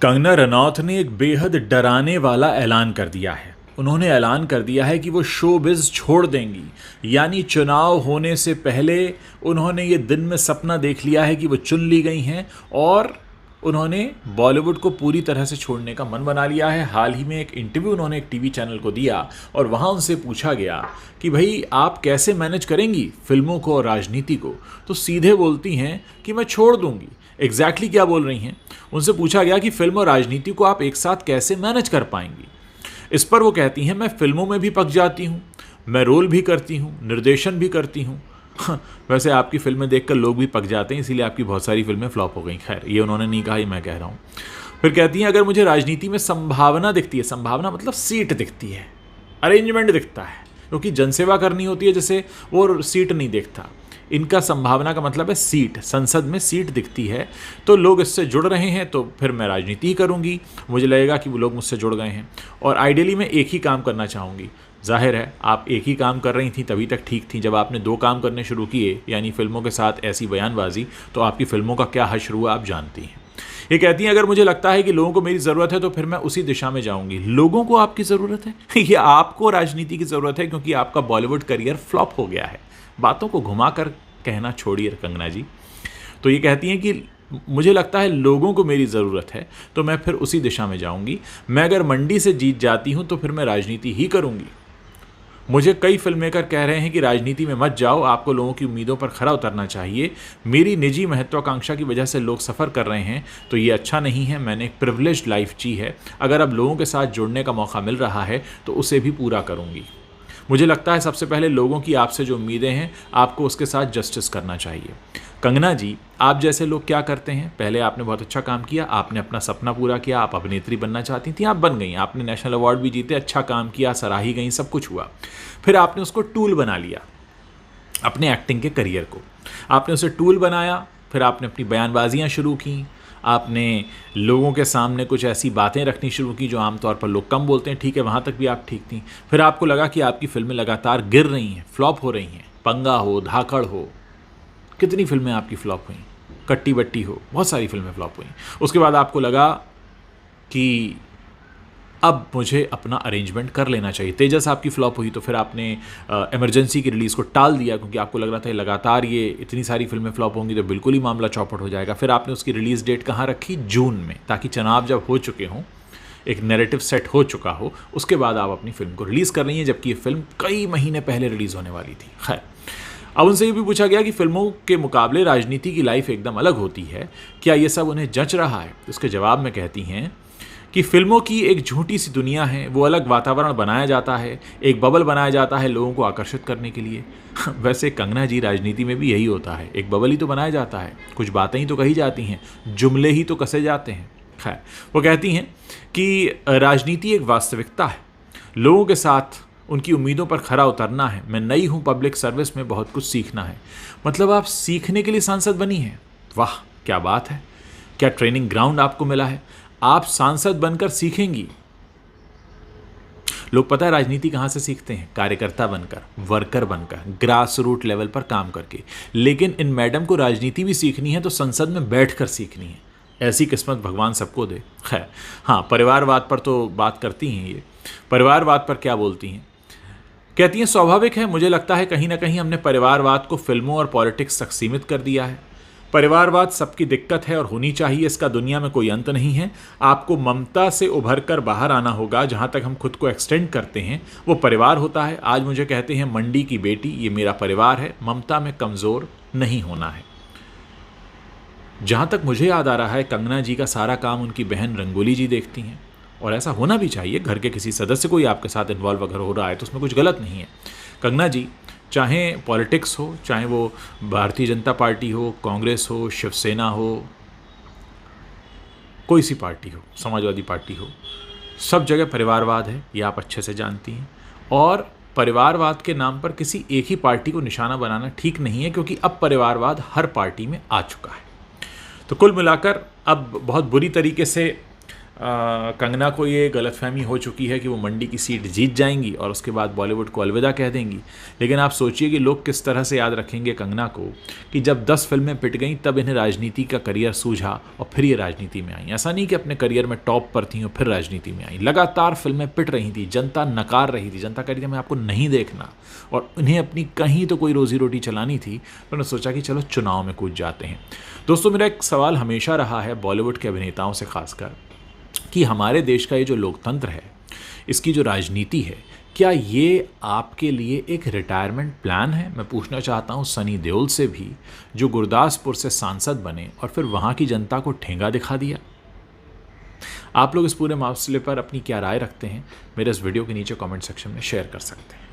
कंगना रनौत ने एक बेहद डराने वाला ऐलान कर दिया है। उन्होंने ऐलान कर दिया है कि वो शोबिज़ छोड़ देंगी। यानी चुनाव होने से पहले उन्होंने ये दिन में सपना देख लिया है कि वो चुन ली गई हैं और उन्होंने बॉलीवुड को पूरी तरह से छोड़ने का मन बना लिया है। हाल ही में एक इंटरव्यू उन्होंने एक टीवी चैनल को दिया और वहाँ उनसे पूछा गया कि भाई आप कैसे मैनेज करेंगी फिल्मों को और राजनीति को, तो सीधे बोलती हैं कि मैं छोड़ दूंगी। एग्जैक्टली क्या बोल रही हैं? उनसे पूछा गया कि फिल्म और राजनीति को आप एक साथ कैसे मैनेज कर पाएंगी। इस पर वो कहती हैं मैं फिल्मों में भी पक जाती हूँ, मैं रोल भी करती हूँ, निर्देशन भी करती हूँ। वैसे आपकी फिल्में देखकर लोग भी पक जाते हैं, इसीलिए आपकी बहुत सारी फिल्में फ्लॉप हो गई। खैर, ये उन्होंने नहीं कहा, ये मैं कह रहा हूँ। फिर कहती हैं अगर मुझे राजनीति में संभावना दिखती है, संभावना मतलब सीट दिखती है, अरेंजमेंट दिखता है, क्योंकि जनसेवा करनी होती है जैसे, वो सीट नहीं देखता। इनका संभावना का मतलब है सीट, संसद में सीट दिखती है तो लोग इससे जुड़ रहे हैं, तो फिर मैं राजनीति ही करूंगी। मुझे लगेगा कि वो लोग मुझसे जुड़ गए हैं और आइडियली मैं एक ही काम करना चाहूँगी। जाहिर है आप एक ही काम कर रही थी तभी तक ठीक थी, जब आपने दो काम करने शुरू किए यानी फिल्मों के साथ ऐसी बयानबाजी, तो आपकी फिल्मों का क्या हश्र हुआ आप जानती हैं। ये कहती हैं अगर मुझे लगता है कि लोगों को मेरी ज़रूरत है तो फिर मैं उसी दिशा में जाऊंगी। लोगों को आपकी ज़रूरत है? ये आपको राजनीति की ज़रूरत है क्योंकि आपका बॉलीवुड करियर फ्लॉप हो गया है। बातों को घुमाकर कहना छोड़िए कंगना जी। तो ये कहती हैं कि मुझे लगता है लोगों को मेरी ज़रूरत है तो मैं फिर उसी दिशा में जाऊंगी। मैं अगर मंडी से जीत जाती हूं तो फिर मैं राजनीति ही करूंगी। मुझे कई फिल्म मेकर कह रहे हैं कि राजनीति में मत जाओ, आपको लोगों की उम्मीदों पर खरा उतरना चाहिए। मेरी निजी महत्वाकांक्षा की वजह से लोग सफ़र कर रहे हैं तो ये अच्छा नहीं है। मैंने एक प्रिविलेज्ड लाइफ जी है, अगर अब लोगों के साथ जुड़ने का मौका मिल रहा है तो उसे भी पूरा करूंगी। मुझे लगता है सबसे पहले लोगों की आपसे जो उम्मीदें हैं आपको उसके साथ जस्टिस करना चाहिए। कंगना जी, आप जैसे लोग क्या करते हैं, पहले आपने बहुत अच्छा काम किया, आपने अपना सपना पूरा किया, आप अभिनेत्री बनना चाहती थी, आप बन गई, आपने नेशनल अवार्ड भी जीते, अच्छा काम किया, सराही गई, सब कुछ हुआ। फिर आपने उसको टूल बना लिया अपने एक्टिंग के करियर को, आपने उसे टूल बनाया। फिर आपने अपनी बयानबाजियाँ शुरू की, आपने लोगों के सामने कुछ ऐसी बातें रखनी शुरू की जो आमतौर पर लोग कम बोलते हैं। ठीक है, वहाँ तक भी आप ठीक थी। फिर आपको लगा कि आपकी फिल्में लगातार गिर रही हैं, फ्लॉप हो रही हैं। पंगा हो, धाकड़ हो, कितनी फिल्में आपकी फ्लॉप हुई, कट्टी बट्टी हो, बहुत सारी फिल्में फ्लॉप हुई। उसके बाद आपको लगा कि अब मुझे अपना अरेंजमेंट कर लेना चाहिए। तेजस आपकी फ्लॉप हुई तो फिर आपने इमरजेंसी की रिलीज़ को टाल दिया क्योंकि आपको लग रहा था लगातार ये इतनी सारी फिल्में फ्लॉप होंगी तो बिल्कुल ही मामला चौपट हो जाएगा। फिर आपने उसकी रिलीज़ डेट कहाँ रखी? जून में, ताकि चुनाव जब हो चुके हों, एक नैरेटिव सेट हो चुका हो, उसके बाद आप अपनी फिल्म को रिलीज़ कर रही हैं, जबकि ये फिल्म कई महीने पहले रिलीज़ होने वाली थी। खैर, अब उनसे ये भी पूछा गया कि फिल्मों के मुकाबले राजनीति की लाइफ एकदम अलग होती है, क्या ये सब उन्हें जच रहा है? उसके जवाब में कहती हैं कि फिल्मों की एक झूठी सी दुनिया है, वो अलग वातावरण बनाया जाता है, एक बबल बनाया जाता है लोगों को आकर्षित करने के लिए। वैसे कंगना जी, राजनीति में भी यही होता है, एक बबल ही तो बनाया जाता है, कुछ बातें ही तो कही जाती हैं, जुमले ही तो कसे जाते हैं। खैर, वो कहती हैं कि राजनीति एक वास्तविकता है, लोगों के साथ उनकी उम्मीदों पर खरा उतरना है। मैं नई हूँ पब्लिक सर्विस में, बहुत कुछ सीखना है। मतलब आप सीखने के लिए सांसद बनी हैं? वाह, क्या बात है, क्या ट्रेनिंग ग्राउंड आपको मिला है। आप सांसद बनकर सीखेंगी। लोग पता है राजनीति कहाँ से सीखते हैं? कार्यकर्ता बनकर, वर्कर बनकर, ग्रास रूट लेवल पर काम करके। लेकिन इन मैडम को राजनीति भी सीखनी है तो संसद में बैठकर सीखनी है। ऐसी किस्मत भगवान सबको दे। खैर, हाँ, परिवारवाद पर तो बात करती हैं ये। परिवारवाद पर क्या बोलती हैं? कहती हैं स्वाभाविक है, मुझे लगता है कहीं ना कहीं हमने परिवारवाद को फिल्मों और पॉलिटिक्स तक सीमित कर दिया है। परिवारवाद सबकी दिक्कत है और होनी चाहिए, इसका दुनिया में कोई अंत नहीं है। आपको ममता से उभर कर बाहर आना होगा। जहाँ तक हम खुद को एक्सटेंड करते हैं वो परिवार होता है। आज मुझे कहते हैं मंडी की बेटी, ये मेरा परिवार है। ममता में कमज़ोर नहीं होना है। जहाँ तक मुझे याद आ रहा है, कंगना जी का सारा काम उनकी बहन रंगोली जी देखती हैं और ऐसा होना भी चाहिए। घर के किसी सदस्य को ही आपके साथ इन्वॉल्व अगर हो रहा है तो उसमें कुछ गलत नहीं है। कंगना जी, चाहे पॉलिटिक्स हो, चाहे वो भारतीय जनता पार्टी हो, कांग्रेस हो, शिवसेना हो, कोई सी पार्टी हो, समाजवादी पार्टी हो, सब जगह परिवारवाद है, ये आप अच्छे से जानती हैं। और परिवारवाद के नाम पर किसी एक ही पार्टी को निशाना बनाना ठीक नहीं है, क्योंकि अब परिवारवाद हर पार्टी में आ चुका है। तो कुल मिलाकर अब बहुत बुरी तरीके से कंगना को ये गलतफहमी हो चुकी है कि वो मंडी की सीट जीत जाएंगी और उसके बाद बॉलीवुड को अलविदा कह देंगी। लेकिन आप सोचिए कि लोग किस तरह से याद रखेंगे कंगना को कि जब 10 फिल्में पिट गईं तब इन्हें राजनीति का करियर सूझा और फिर ये राजनीति में आई। ऐसा नहीं कि अपने करियर में टॉप पर थी और फिर राजनीति में आई, लगातार फिल्में पिट रही थी, जनता नकार रही थी, जनता कह रही थी मैं आपको नहीं देखना, और उन्हें अपनी कहीं तो कोई रोजी रोटी चलानी थी। तो उन्होंने सोचा कि चलो चुनाव में कूद जाते हैं। दोस्तों, मेरा एक सवाल हमेशा रहा है बॉलीवुड के अभिनेताओं से खासकर कि हमारे देश का ये जो लोकतंत्र है, इसकी जो राजनीति है, क्या ये आपके लिए एक रिटायरमेंट प्लान है? मैं पूछना चाहता हूँ सनी देओल से भी, जो गुरदासपुर से सांसद बने और फिर वहाँ की जनता को ठेंगा दिखा दिया। आप लोग इस पूरे मामले पर अपनी क्या राय रखते हैं, मेरे इस वीडियो के नीचे कमेंट सेक्शन में शेयर कर सकते हैं।